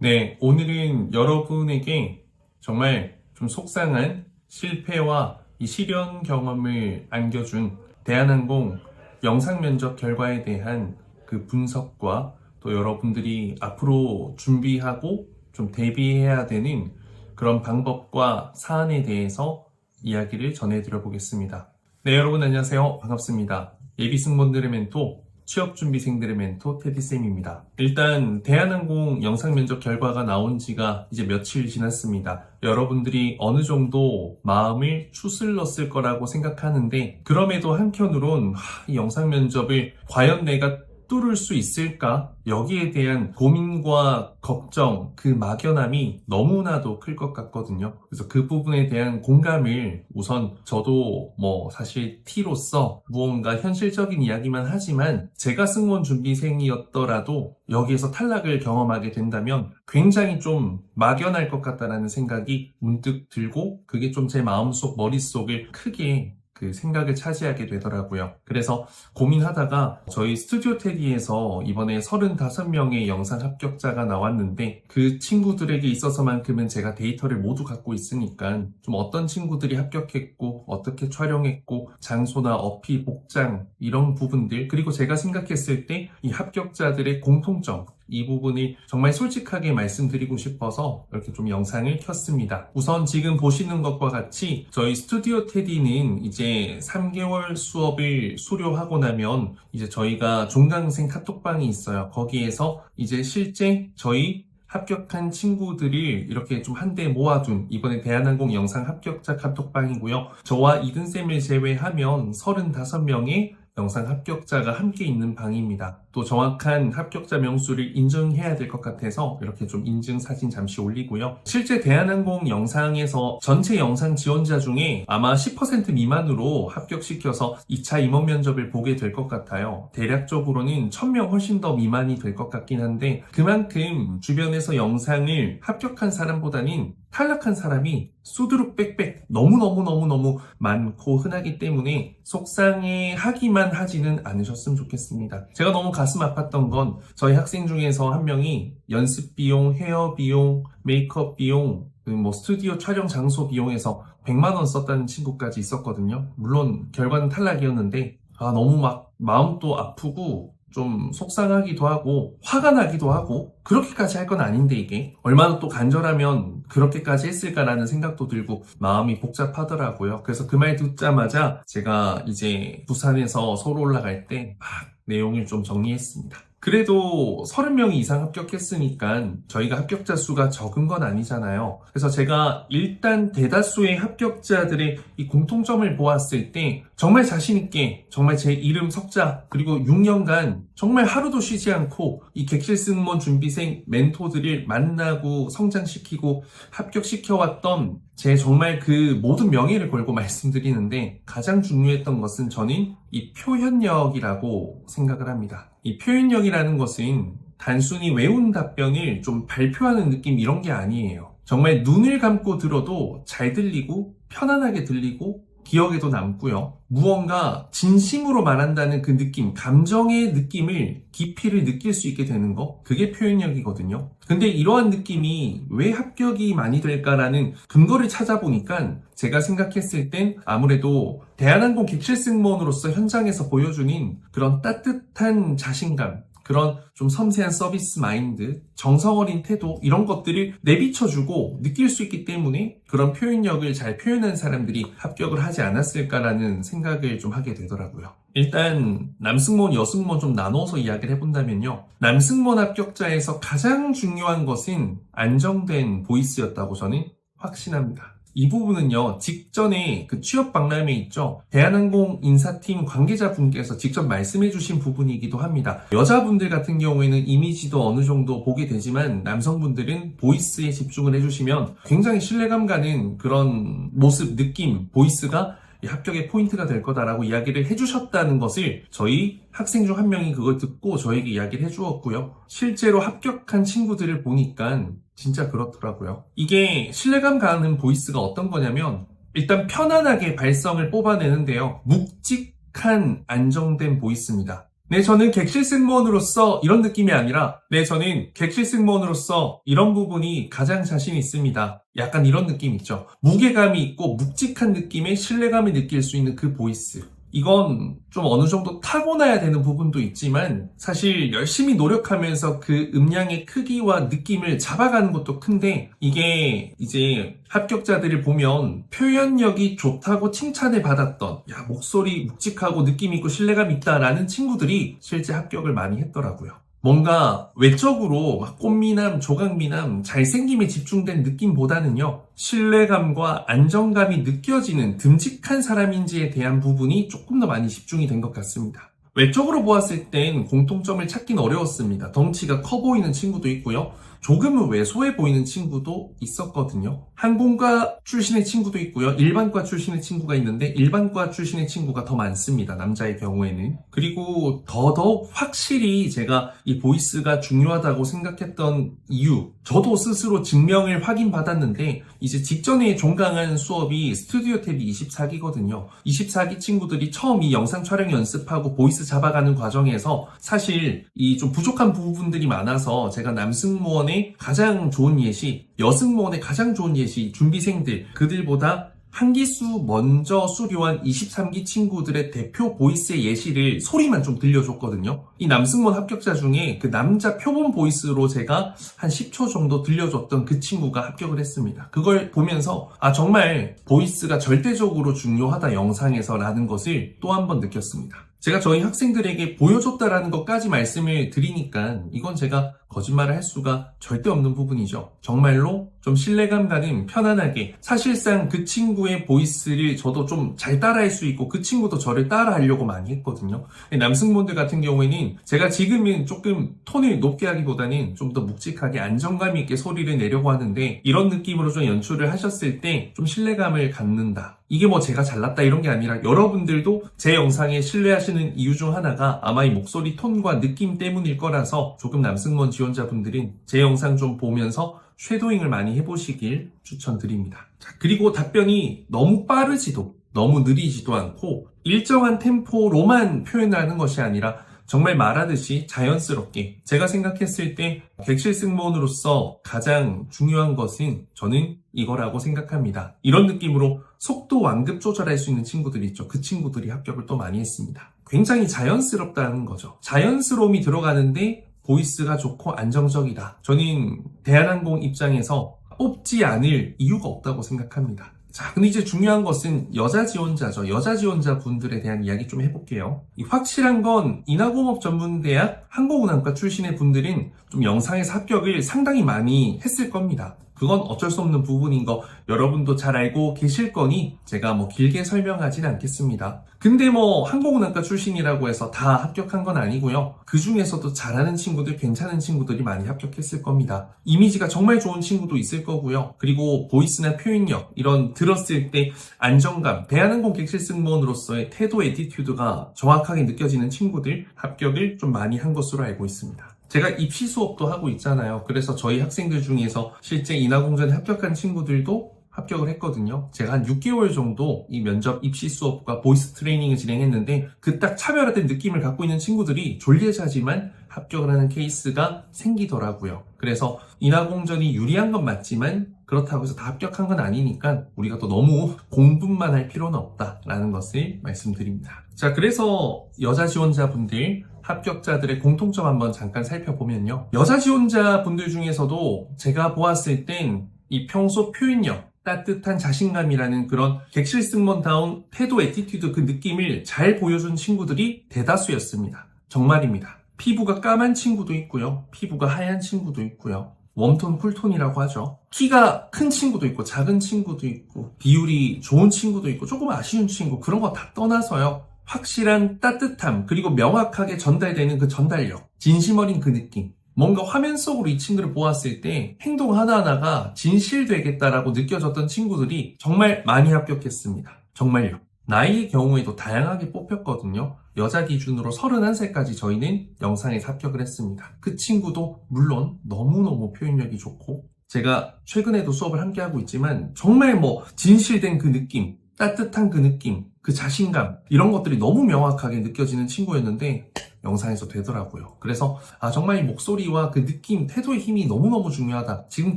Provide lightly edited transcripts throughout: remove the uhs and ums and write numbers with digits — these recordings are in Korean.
네, 오늘은 여러분에게 정말 좀 속상한 실패와 이 실현 경험을 안겨준 대한항공 영상 면접 결과에 대한 그 분석과 또 여러분들이 앞으로 준비하고 좀 대비해야 되는 그런 방법과 사안에 대해서 이야기를 전해드려 보겠습니다. 네, 여러분 안녕하세요. 반갑습니다. 예비 승무원들의 멘토, 취업준비생들의 멘토 테디쌤입니다. 일단 대한항공 영상 면접 결과가 나온 지가 이제 며칠 지났습니다. 여러분들이 어느 정도 마음을 추슬렀을 거라고 생각하는데, 그럼에도 한편으론 이 영상 면접을 과연 내가 뚫을 수 있을까? 여기에 대한 고민과 걱정, 그 막연함이 너무나도 클 것 같거든요. 그래서 그 부분에 대한 공감을 우선 저도 사실 T로서 무언가 현실적인 이야기만 하지만 제가 승무원 준비생이었더라도 여기에서 탈락을 경험하게 된다면 굉장히 좀 막연할 것 같다라는 생각이 문득 들고, 그게 좀 제 마음속 머릿속을 크게 그 생각을 차지하게 되더라고요. 그래서 고민하다가 저희 스튜디오 테디에서 이번에 35명의 영상 합격자가 나왔는데, 그 친구들에게 있어서만큼은 제가 데이터를 모두 갖고 있으니까 좀 어떤 친구들이 합격했고 어떻게 촬영했고 장소나 어피, 복장 이런 부분들, 그리고 제가 생각했을 때 이 합격자들의 공통점, 이 부분이 정말 솔직하게 말씀드리고 싶어서 이렇게 좀 영상을 켰습니다. 우선 지금 보시는 것과 같이 저희 스튜디오 테디는 이제 3개월 수업을 수료하고 나면 이제 저희가 종강생 카톡방이 있어요. 거기에서 이제 실제 저희 합격한 친구들을 이렇게 좀 한데 모아둔 이번에 대한항공 영상 합격자 카톡방이고요. 저와 이든쌤을 제외하면 35명의 영상 합격자가 함께 있는 방입니다. 또 정확한 합격자 명수를 인증해야 될 것 같아서 이렇게 좀 인증 사진 잠시 올리고요. 실제 대한항공 영상에서 전체 영상 지원자 중에 아마 10% 미만으로 합격시켜서 2차 임원 면접을 보게 될 것 같아요. 대략적으로는 1000명 훨씬 더 미만이 될 것 같긴 한데, 그만큼 주변에서 영상을 합격한 사람보다는 탈락한 사람이 수두룩 빽빽 너무너무 많고 흔하기 때문에 속상해하기만 하지는 않으셨으면 좋겠습니다. 제가 너무 가슴 아팠던 건 저희 학생 중에서 한 명이 연습 비용, 헤어 비용, 메이크업 비용, 스튜디오 촬영 장소 비용에서 100만 원 썼다는 친구까지 있었거든요. 물론 결과는 탈락이었는데 너무 마음도 아프고 좀 속상하기도 하고 화가 나기도 하고, 그렇게까지 할 건 아닌데 이게 얼마나 또 간절하면 그렇게까지 했을까라는 생각도 들고 마음이 복잡하더라고요. 그래서 그 말 듣자마자 제가 이제 부산에서 서울 올라갈 때 내용을 좀 정리했습니다. 그래도 30명이 이상 합격했으니까 저희가 합격자 수가 적은 건 아니잖아요. 그래서 제가 일단 대다수의 합격자들의 이 공통점을 보았을 때 정말 자신있게 정말 제 이름 석자, 그리고 6년간 정말 하루도 쉬지 않고 이 객실 승무원 준비생 멘토들을 만나고 성장시키고 합격시켜왔던 제 정말 그 모든 명예를 걸고 말씀드리는데, 가장 중요했던 것은 저는 이 표현력이라고 생각을 합니다. 이 표현력이라는 것은 단순히 외운 답변을 좀 발표하는 느낌 이런 게 아니에요. 정말 눈을 감고 들어도 잘 들리고 편안하게 들리고 기억에도 남고요. 무언가 진심으로 말한다는 그 느낌, 감정의 느낌을, 깊이를 느낄 수 있게 되는 거, 그게 표현력이거든요. 근데 이러한 느낌이 왜 합격이 많이 될까라는 근거를 찾아보니까 제가 생각했을 땐 아무래도 대한항공 객실 승무원으로서 현장에서 보여주는 그런 따뜻한 자신감, 그런 좀 섬세한 서비스 마인드, 정성 어린 태도, 이런 것들을 내비쳐주고 느낄 수 있기 때문에 그런 표현력을 잘 표현한 사람들이 합격을 하지 않았을까라는 생각을 좀 하게 되더라고요. 일단 남승무원, 여승무원 좀 나눠서 이야기를 해본다면요. 남승무원 합격자에서 가장 중요한 것은 안정된 보이스였다고 저는 확신합니다. 이 부분은요, 직전에 그 취업 박람회 있죠. 대한항공 인사팀 관계자분께서 직접 말씀해주신 부분이기도 합니다. 여자분들 같은 경우에는 이미지도 어느 정도 보게 되지만 남성분들은 보이스에 집중을 해주시면 굉장히 신뢰감 가는 그런 모습, 느낌, 보이스가 합격의 포인트가 될 거다라고 이야기를 해주셨다는 것을 저희 학생 중 한 명이 그걸 듣고 저에게 이야기를 해주었고요. 실제로 합격한 친구들을 보니까 진짜 그렇더라고요. 이게 신뢰감 가는 보이스가 어떤 거냐면, 일단 편안하게 발성을 뽑아내는데요. 묵직한 안정된 보이스입니다. 네, 저는 객실 승무원으로서 이런 느낌이 아니라, 네, 저는 객실 승무원으로서 이런 부분이 가장 자신 있습니다. 약간 이런 느낌 있죠. 무게감이 있고 묵직한 느낌의 신뢰감을 느낄 수 있는 그 보이스. 이건 좀 어느 정도 타고나야 되는 부분도 있지만 사실 열심히 노력하면서 그 음량의 크기와 느낌을 잡아가는 것도 큰데, 이게 이제 합격자들을 보면 표현력이 좋다고 칭찬을 받았던, 야, 목소리 묵직하고 느낌 있고 신뢰감 있다라는 친구들이 실제 합격을 많이 했더라고요. 뭔가 외적으로 막 꽃미남, 조각미남, 잘생김에 집중된 느낌보다는요, 신뢰감과 안정감이 느껴지는 듬직한 사람인지에 대한 부분이 조금 더 많이 집중이 된 것 같습니다. 외적으로 보았을 땐 공통점을 찾긴 어려웠습니다. 덩치가 커 보이는 친구도 있고요. 조금은 왜소해 보이는 친구도 있었거든요. 항공과 출신의 친구도 있고요. 일반과 출신의 친구가 있는데 일반과 출신의 친구가 더 많습니다. 남자의 경우에는. 그리고 더더욱 확실히 제가 이 보이스가 중요하다고 생각했던 이유, 저도 스스로 증명을 확인받았는데 이제 직전에 종강한 수업이 스튜디오 탭이 24기거든요. 24기 친구들이 처음 이 영상 촬영 연습하고 보이스 잡아가는 과정에서 사실 이 좀 부족한 부분들이 많아서 제가 남승무원의 가장 좋은 예시, 여승무원의 가장 좋은 예시, 준비생들, 그들보다 한 기수 먼저 수료한 23기 친구들의 대표 보이스의 예시를 소리만 좀 들려줬거든요. 이 남승무원 합격자 중에 그 남자 표본 보이스로 제가 한 10초 정도 들려줬던 그 친구가 합격을 했습니다. 그걸 보면서 아, 정말 보이스가 절대적으로 중요하다 영상에서라는 것을 또 한 번 느꼈습니다. 제가 저희 학생들에게 보여줬다라는 것까지 말씀을 드리니까 이건 제가 거짓말을 할 수가 절대 없는 부분이죠. 정말로 좀 신뢰감 가는 편안하게, 사실상 그 친구의 보이스를 저도 좀 잘 따라할 수 있고 그 친구도 저를 따라하려고 많이 했거든요. 남승무원들 같은 경우에는 제가 지금은 조금 톤을 높게 하기보다는 좀 더 묵직하게 안정감 있게 소리를 내려고 하는데, 이런 느낌으로 좀 연출을 하셨을 때 좀 신뢰감을 갖는다. 이게 뭐 제가 잘났다 이런 게 아니라 여러분들도 제 영상에 신뢰하시는 이유 중 하나가 아마 이 목소리 톤과 느낌 때문일 거라서 조금 남승무원 지원자분들은 제 영상 좀 보면서 쉐도잉을 많이 해보시길 추천드립니다. 자, 그리고 답변이 너무 빠르지도 너무 느리지도 않고 일정한 템포로만 표현을 하는 것이 아니라 정말 말하듯이 자연스럽게, 제가 생각했을 때 객실 승무원으로서 가장 중요한 것은 저는 이거라고 생각합니다. 이런 느낌으로 속도 완급 조절할 수 있는 친구들이 있죠. 그 친구들이 합격을 또 많이 했습니다. 굉장히 자연스럽다는 거죠. 자연스러움이 들어가는데 보이스가 좋고 안정적이다. 저는 대한항공 입장에서 뽑지 않을 이유가 없다고 생각합니다. 자, 근데 이제 중요한 것은 여자 지원자죠. 여자 지원자분들에 대한 이야기 좀 해볼게요. 이 확실한 건 인하공업전문대학 항공운항과 출신의 분들은 좀 영상에서 합격을 상당히 많이 했을 겁니다. 그건 어쩔 수 없는 부분인 거 여러분도 잘 알고 계실 거니 제가 뭐 길게 설명하진 않겠습니다. 근데 뭐 항공운항과 출신이라고 해서 다 합격한 건 아니고요. 그 중에서도 잘하는 친구들, 괜찮은 친구들이 많이 합격했을 겁니다. 이미지가 정말 좋은 친구도 있을 거고요. 그리고 보이스나 표현력, 이런 들었을 때 안정감, 대한항공 객실 승무원으로서의 태도, 애티튜드가 정확하게 느껴지는 친구들 합격을 좀 많이 한 것으로 알고 있습니다. 제가 입시 수업도 하고 있잖아요. 그래서 저희 학생들 중에서 실제 인하공전에 합격한 친구들도 합격을 했거든요. 제가 한 6개월 정도 이 면접 입시 수업과 보이스 트레이닝을 진행했는데 그 딱 차별화된 느낌을 갖고 있는 친구들이 졸리자지만 합격을 하는 케이스가 생기더라고요. 그래서 인하공전이 유리한 건 맞지만 그렇다고 해서 다 합격한 건 아니니까 우리가 또 너무 공부만 할 필요는 없다라는 것을 말씀드립니다. 자, 그래서 여자 지원자분들 합격자들의 공통점 한번 잠깐 살펴보면요. 여자 지원자분들 중에서도 제가 보았을 땐 이 평소 표현력, 따뜻한 자신감이라는 그런 객실 승무원다운 태도, 애티튜드, 그 느낌을 잘 보여준 친구들이 대다수였습니다. 정말입니다. 피부가 까만 친구도 있고요. 피부가 하얀 친구도 있고요. 웜톤, 쿨톤이라고 하죠. 키가 큰 친구도 있고 작은 친구도 있고 비율이 좋은 친구도 있고 조금 아쉬운 친구, 그런 거 다 떠나서요. 확실한 따뜻함, 그리고 명확하게 전달되는 그 전달력, 진심 어린 그 느낌, 뭔가 화면 속으로 이 친구를 보았을 때 행동 하나하나가 진실되겠다라고 느껴졌던 친구들이 정말 많이 합격했습니다. 정말요. 나이의 경우에도 다양하게 뽑혔거든요. 여자 기준으로 31살까지 저희는 영상에서 합격을 했습니다. 그 친구도 물론 너무너무 표현력이 좋고, 제가 최근에도 수업을 함께 하고 있지만 정말 뭐 진실된 그 느낌, 따뜻한 그 느낌, 그 자신감, 이런 것들이 너무 명확하게 느껴지는 친구였는데 영상에서 되더라고요. 그래서 정말 이 목소리와 그 느낌, 태도의 힘이 너무너무 중요하다. 지금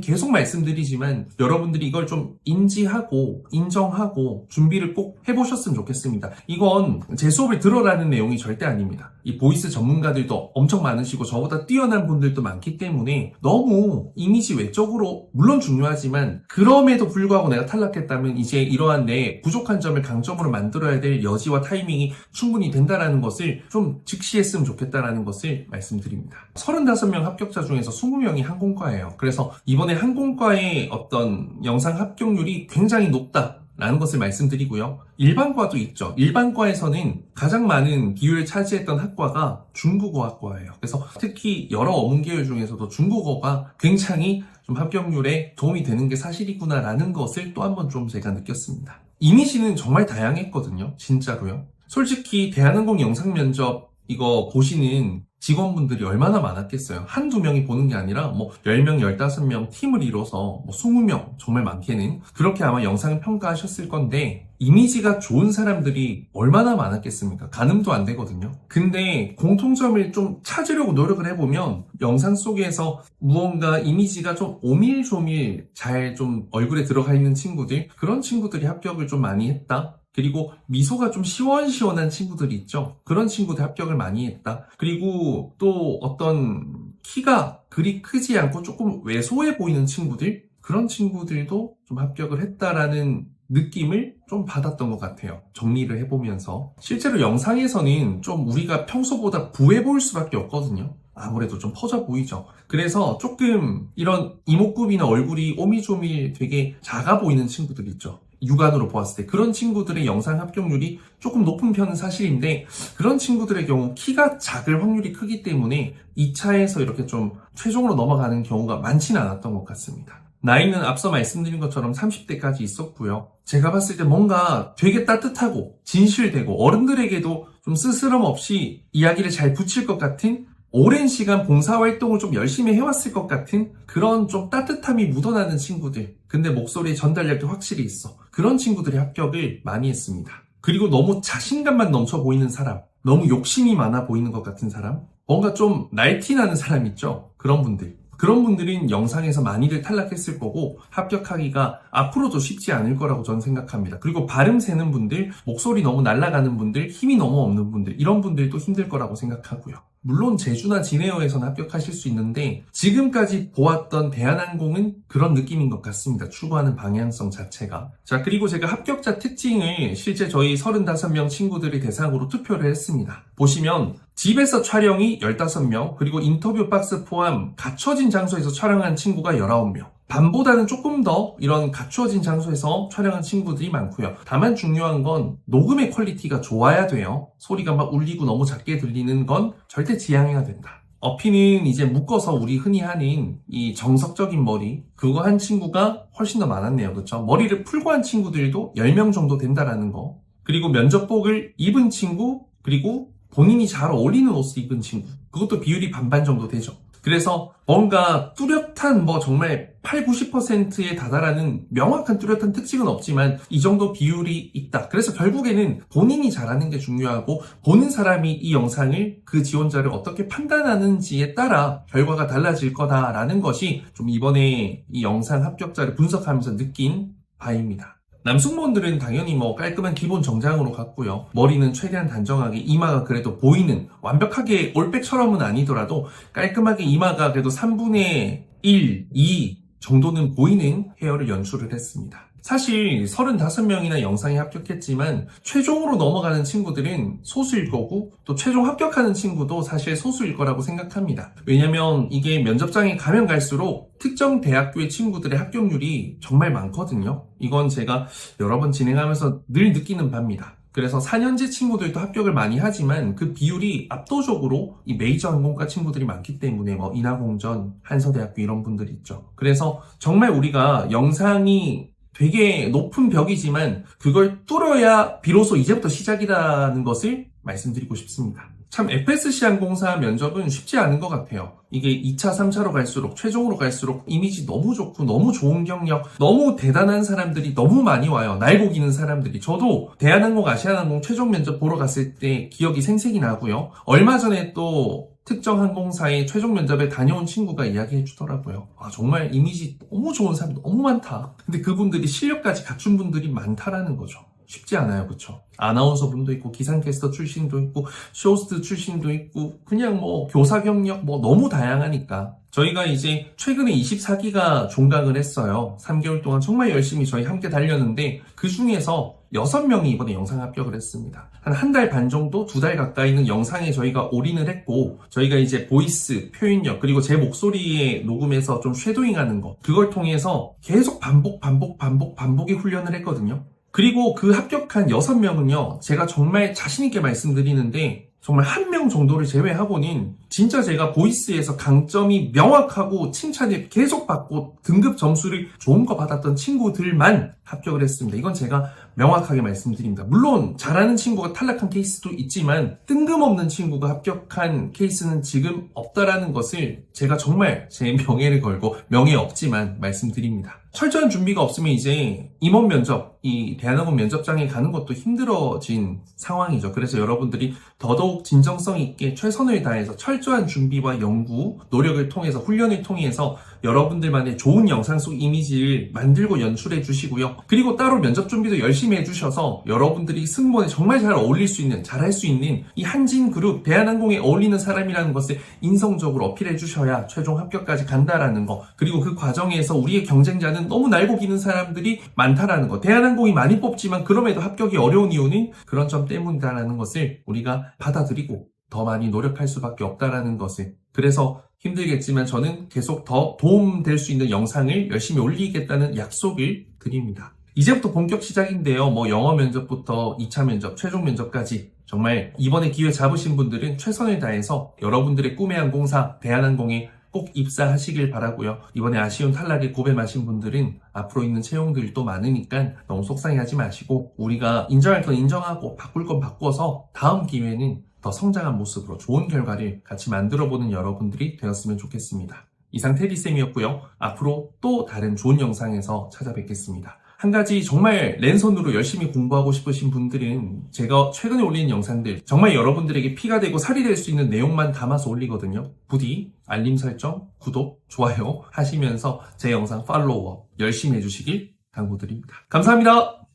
계속 말씀드리지만 여러분들이 이걸 좀 인지하고 인정하고 준비를 꼭 해보셨으면 좋겠습니다. 이건 제 수업을 들어라는 내용이 절대 아닙니다. 이 보이스 전문가들도 엄청 많으시고 저보다 뛰어난 분들도 많기 때문에 너무 이미지 외적으로 물론 중요하지만 그럼에도 불구하고 내가 탈락했다면 이제 이러한 내 부족한 점을 강점으로 만들어야 될 여지와 타이밍이 충분히 된다라는 것을 좀 직시했으면 좋겠다라는 것을 말씀드립니다. 35명 합격자 중에서 20명이 항공과예요. 그래서 이번에 항공과의 어떤 영상 합격률이 굉장히 높다 라는 것을 말씀드리고요. 일반과도 있죠. 일반과에서는 가장 많은 비율을 차지했던 학과가 중국어학과예요. 그래서 특히 여러 어문계열 중에서도 중국어가 굉장히 좀 합격률에 도움이 되는 게 사실이구나라는 것을 또 한 번 좀 제가 느꼈습니다. 이미지는 정말 다양했거든요. 진짜로요. 솔직히 대한항공 영상면접 이거 보시는 직원분들이 얼마나 많았겠어요. 한두 명이 보는 게 아니라 10명, 15명 팀을 이뤄서 20명 정말 많게는 그렇게 아마 영상을 평가하셨을 건데 이미지가 좋은 사람들이 얼마나 많았겠습니까? 가늠도 안 되거든요. 근데 공통점을 좀 찾으려고 노력을 해보면 영상 속에서 무언가 이미지가 좀 오밀조밀 잘 좀 얼굴에 들어가 있는 친구들, 그런 친구들이 합격을 좀 많이 했다. 그리고 미소가 좀 시원시원한 친구들이 있죠. 그런 친구들 합격을 많이 했다. 그리고 또 어떤 키가 그리 크지 않고 조금 왜소해 보이는 친구들, 그런 친구들도 좀 합격을 했다라는 느낌을 좀 받았던 것 같아요. 정리를 해보면서. 실제로 영상에서는 좀 우리가 평소보다 부해 보일 수밖에 없거든요. 아무래도 좀 퍼져 보이죠. 그래서 조금 이런 이목구비나 얼굴이 오미조미 되게 작아 보이는 친구들 있죠. 육안으로 보았을 때 그런 친구들의 영상 합격률이 조금 높은 편은 사실인데 그런 친구들의 경우 키가 작을 확률이 크기 때문에 2차에서 이렇게 좀 최종으로 넘어가는 경우가 많지는 않았던 것 같습니다. 나이는 앞서 말씀드린 것처럼 30대까지 있었고요. 제가 봤을 때 뭔가 되게 따뜻하고 진실되고 어른들에게도 좀 스스럼 없이 이야기를 잘 붙일 것 같은 오랜 시간 봉사활동을 좀 열심히 해왔을 것 같은 그런 좀 따뜻함이 묻어나는 친구들. 근데 목소리에 전달력이 확실히 있어. 그런 친구들이 합격을 많이 했습니다. 그리고 너무 자신감만 넘쳐 보이는 사람, 너무 욕심이 많아 보이는 것 같은 사람, 뭔가 좀 날티나는 사람 있죠? 그런 분들. 그런 분들은 영상에서 많이들 탈락했을 거고 합격하기가 앞으로도 쉽지 않을 거라고 저는 생각합니다. 그리고 발음 새는 분들, 목소리 너무 날아가는 분들, 힘이 너무 없는 분들 이런 분들도 힘들 거라고 생각하고요. 물론 제주나 진에어에서는 합격하실 수 있는데 지금까지 보았던 대한항공은 그런 느낌인 것 같습니다. 추구하는 방향성 자체가. 자, 그리고 제가 합격자 특징을 실제 저희 35명 친구들의 대상으로 투표를 했습니다. 보시면 집에서 촬영이 15명, 그리고 인터뷰 박스 포함 갖춰진 장소에서 촬영한 친구가 19명. 반보다는 조금 더 이런 갖추어진 장소에서 촬영한 친구들이 많고요. 다만 중요한 건 녹음의 퀄리티가 좋아야 돼요. 소리가 막 울리고 너무 작게 들리는 건 절대 지양해야 된다. 어피는 이제 묶어서 우리 흔히 하는 이 정석적인 머리, 그거 한 친구가 훨씬 더 많았네요. 그렇죠? 머리를 풀고 한 친구들도 10명 정도 된다라는 거. 그리고 면접복을 입은 친구, 그리고 본인이 잘 어울리는 옷을 입은 친구. 그것도 비율이 반반 정도 되죠. 그래서 뭔가 뚜렷한 정말 8, 90%에 다다라는 명확한 뚜렷한 특징은 없지만 이 정도 비율이 있다. 그래서 결국에는 본인이 잘하는 게 중요하고 보는 사람이 이 영상을 그 지원자를 어떻게 판단하는지에 따라 결과가 달라질 거다라는 것이 좀 이번에 이 영상 합격자를 분석하면서 느낀 바입니다. 남승무원들은 당연히 깔끔한 기본 정장으로 갔고요. 머리는 최대한 단정하게 이마가 그래도 보이는 완벽하게 올백처럼은 아니더라도 깔끔하게 이마가 그래도 3분의 1, 2 정도는 보이는 헤어를 연출을 했습니다. 사실 35명이나 영상에 합격했지만 최종으로 넘어가는 친구들은 소수일 거고 또 최종 합격하는 친구도 사실 소수일 거라고 생각합니다. 왜냐면 이게 면접장에 가면 갈수록 특정 대학교의 친구들의 합격률이 정말 많거든요. 이건 제가 여러 번 진행하면서 늘 느끼는 바입니다. 그래서 4년제 친구들도 합격을 많이 하지만 그 비율이 압도적으로 이 메이저 항공과 친구들이 많기 때문에 인하공전, 한서대학교 이런 분들이 있죠. 그래서 정말 우리가 영상이 되게 높은 벽이지만 그걸 뚫어야 비로소 이제부터 시작이라는 것을 말씀드리고 싶습니다. 참 FSC 항공사 면접은 쉽지 않은 것 같아요. 이게 2차, 3차로 갈수록, 최종으로 갈수록 이미지 너무 좋고 너무 좋은 경력, 너무 대단한 사람들이 너무 많이 와요. 날고기는 사람들이. 저도 대한항공, 아시아나항공 최종 면접 보러 갔을 때 기억이 생생히 나고요. 얼마 전에 또 특정 항공사의 최종 면접에 다녀온 친구가 이야기해 주더라고요. 아, 정말 이미지 너무 좋은 사람 너무 많다. 근데 그분들이 실력까지 갖춘 분들이 많다라는 거죠. 쉽지 않아요, 그쵸? 아나운서 분도 있고, 기상캐스터 출신도 있고, 쇼호스트 출신도 있고, 그냥 뭐, 교사 경력 뭐, 너무 다양하니까. 저희가 이제 최근에 24기가 종강을 했어요. 3개월 동안 정말 열심히 저희 함께 달렸는데, 그 중에서 6명이 이번에 영상 합격을 했습니다. 한 달 반 정도, 2달 가까이는 영상에 저희가 올인을 했고, 저희가 이제 보이스, 표현력, 그리고 제 목소리에 녹음해서 좀 쉐도잉하는 거, 그걸 통해서 계속 반복의 훈련을 했거든요. 그리고 그 합격한 6명은요, 제가 정말 자신있게 말씀드리는데, 정말 1명 정도를 제외하고는 진짜 제가 보이스에서 강점이 명확하고 칭찬을 계속 받고 등급 점수를 좋은 거 받았던 친구들만 합격을 했습니다. 이건 제가 명확하게 말씀드립니다. 물론 잘하는 친구가 탈락한 케이스도 있지만 뜬금없는 친구가 합격한 케이스는 지금 없다라는 것을 제가 정말 제 명예를 걸고 명예 없지만 말씀드립니다. 철저한 준비가 없으면 이제 임원 면접, 이 대한항공 면접장에 가는 것도 힘들어진 상황이죠. 그래서 여러분들이 더더욱 진정성 있게 최선을 다해서 철저한 준비와 연구, 노력을 통해서 훈련을 통해서 여러분들만의 좋은 영상 속 이미지를 만들고 연출해 주시고요. 그리고 따로 면접 준비도 열심히 해주셔서 여러분들이 승무원에 정말 잘 어울릴 수 있는, 잘할 수 있는 이 한진그룹, 대한항공에 어울리는 사람이라는 것을 인성적으로 어필해 주셔야 최종 합격까지 간다라는 거. 그리고 그 과정에서 우리의 경쟁자는 너무 날고기는 사람들이 많다라는 거. 대한항공이 많이 뽑지만 그럼에도 합격이 어려운 이유는 그런 점 때문이다라는 것을 우리가 받아들이고 더 많이 노력할 수밖에 없다라는 것을. 그래서 힘들겠지만 저는 계속 더 도움될 수 있는 영상을 열심히 올리겠다는 약속을 드립니다. 이제부터 본격 시작인데요. 뭐 영어 면접부터 2차 면접, 최종 면접까지 정말 이번에 기회 잡으신 분들은 최선을 다해서 여러분들의 꿈의 항공사 대한항공에 꼭 입사하시길 바라고요. 이번에 아쉬운 탈락에 고배마신 분들은 앞으로 있는 채용들도 많으니까 너무 속상해하지 마시고 우리가 인정할 건 인정하고 바꿀 건 바꿔서 다음 기회는 더 성장한 모습으로 좋은 결과를 같이 만들어보는 여러분들이 되었으면 좋겠습니다. 이상 테디쌤이었고요. 앞으로 또 다른 좋은 영상에서 찾아뵙겠습니다. 한 가지 정말 랜선으로 열심히 공부하고 싶으신 분들은 제가 최근에 올리는 영상들 정말 여러분들에게 피가 되고 살이 될 수 있는 내용만 담아서 올리거든요. 부디 알림 설정, 구독, 좋아요 하시면서 제 영상 팔로우업 열심히 해주시길 당부드립니다. 감사합니다.